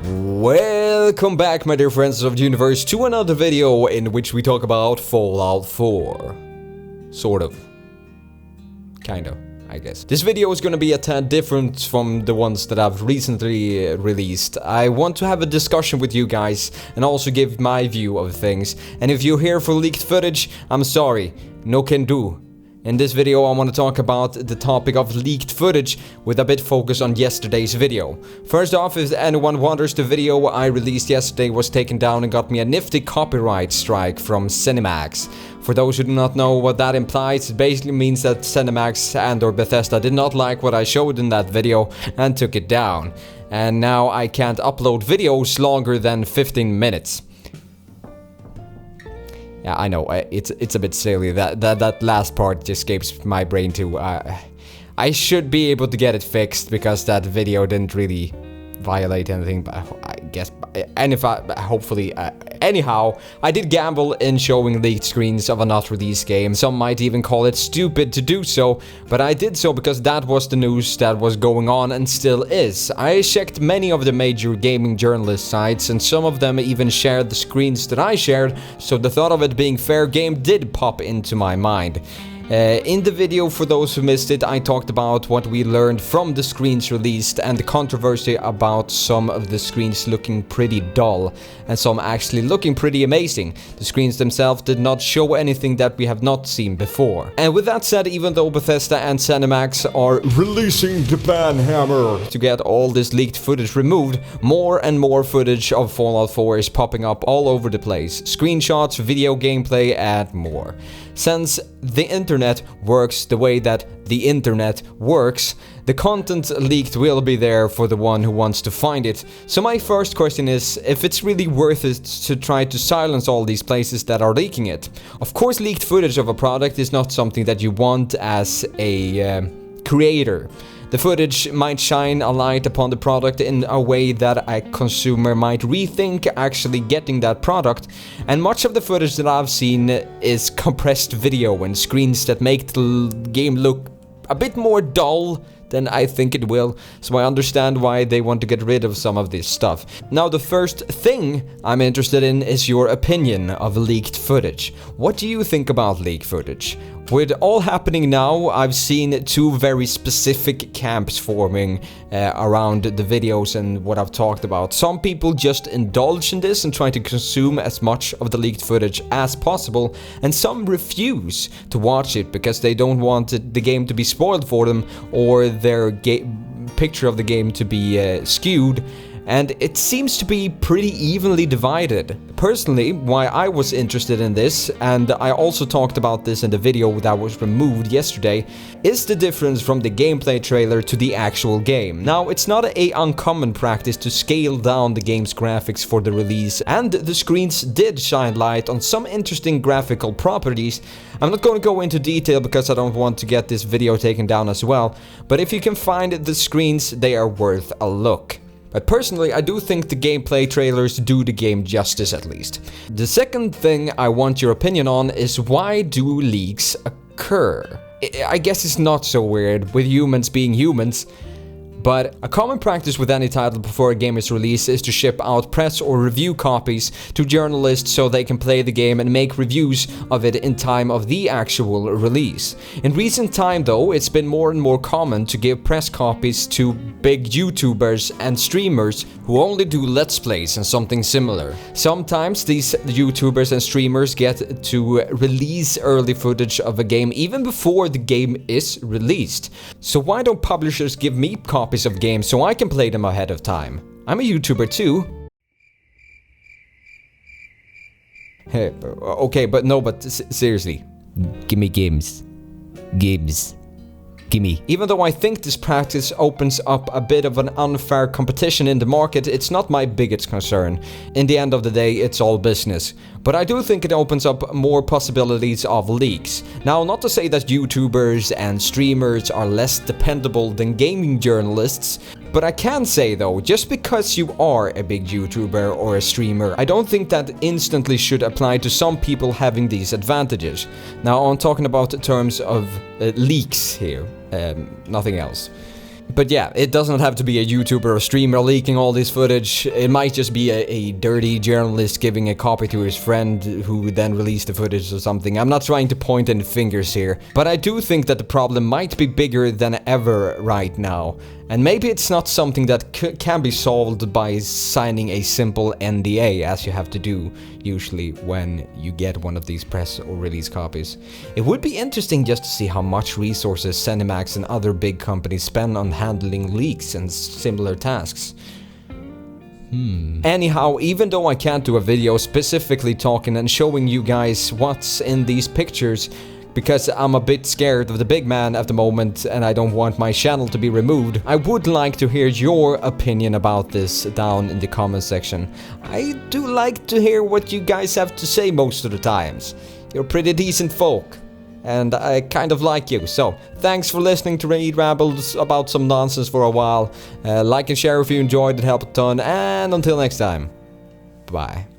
Welcome back, my dear friends of the universe, to another video in which we talk about Fallout 4. Sort of. Kind of, I guess. This video is gonna be a tad different from the ones that I've recently released. I want to have a discussion with you guys and also give my view of things. And if you're here for leaked footage, I'm sorry, no can do. In this video I want to talk about the topic of leaked footage with a bit focus on yesterday's video. First off, if anyone wonders, the video I released yesterday was taken down and got me a nifty copyright strike from Cinemax. For those who do not know what that implies, it basically means that Cinemax and or Bethesda did not like what I showed in that video and took it down. And now I can't upload videos longer than 15 minutes. Yeah, I know, it's a bit silly, that last part just escapes my brain too. I should be able to get it fixed because that video didn't really violate anything, but I guess, and if hopefully, anyhow, I did gamble in showing leaked screens of a not released game. Some might even call it stupid to do so, but I did so because that was the news that was going on and still is. I checked many of the major gaming journalist sites and some of them even shared the screens that I shared, so the thought of it being fair game did pop into my mind. In the video, for those who missed it, I talked about what we learned from the screens released and the controversy about some of the screens looking pretty dull and some actually looking pretty amazing. The screens themselves did not show anything that we have not seen before. And with that said, even though Bethesda and Cinemax are releasing the banhammer to get all this leaked footage removed, more and more footage of Fallout 4 is popping up all over the place. Screenshots, video gameplay, and more. Since the internet works the way that the internet works, the content leaked will be there for the one who wants to find it. So my first question is if it's really worth it to try to silence all these places that are leaking it. Of course, leaked footage of a product is not something that you want as a creator. The footage might shine a light upon the product in a way that a consumer might rethink actually getting that product, and much of the footage that I've seen is compressed video and screens that make the game look a bit more dull than I think it will, so I understand why they want to get rid of some of this stuff. Now, the first thing I'm interested in is your opinion of leaked footage. What do you think about leaked footage? With all happening now, I've seen two very specific camps forming around the videos and what I've talked about. Some people just indulge in this and try to consume as much of the leaked footage as possible, and some refuse to watch it because they don't want the game to be spoiled for them or their picture of the game to be skewed. And it seems to be pretty evenly divided. Personally, why I was interested in this, and I also talked about this in the video that was removed yesterday, is the difference from the gameplay trailer to the actual game. Now, it's not an uncommon practice to scale down the game's graphics for the release, and the screens did shine light on some interesting graphical properties. I'm not going to go into detail because I don't want to get this video taken down as well, but if you can find the screens, they are worth a look. But personally, I do think the gameplay trailers do the game justice, at least. The second thing I want your opinion on is why do leaks occur? I guess it's not so weird with humans being humans, but a common practice with any title before a game is released is to ship out press or review copies to journalists so they can play the game and make reviews of it in time of the actual release. In recent time though, it's been more and more common to give press copies to big YouTubers and streamers who only do Let's Plays and something similar. Sometimes these YouTubers and streamers get to release early footage of a game even before the game is released. So why don't publishers give me copies of games so I can play them ahead of time? I'm a YouTuber too. Hey, okay, but no, but seriously. Give me games. Games. Gimme. Even though I think this practice opens up a bit of an unfair competition in the market, it's not my biggest concern. In the end of the day, it's all business. But I do think it opens up more possibilities of leaks. Now, not to say that YouTubers and streamers are less dependable than gaming journalists, but I can say though, just because you are a big YouTuber or a streamer, I don't think that instantly should apply to some people having these advantages. Now, I'm talking about the terms of leaks here, nothing else. But yeah, it doesn't have to be a YouTuber or streamer leaking all this footage. It might just be a dirty journalist giving a copy to his friend who then released the footage or something. I'm not trying to point any fingers here, but I do think that the problem might be bigger than ever right now. And maybe it's not something that can be solved by signing a simple NDA, as you have to do usually when you get one of these press or release copies. It would be interesting just to see how much resources Cinemax and other big companies spend on handling leaks and similar tasks. Anyhow, even though I can't do a video specifically talking and showing you guys what's in these pictures, because I'm a bit scared of the big man at the moment and I don't want my channel to be removed, I would like to hear your opinion about this down in the comment section. I do like to hear what you guys have to say most of the times. You're pretty decent folk, and I kind of like you. So, thanks for listening to Read Rambles about some nonsense for a while. Like and share if you enjoyed, it helped a ton, and until next time, bye.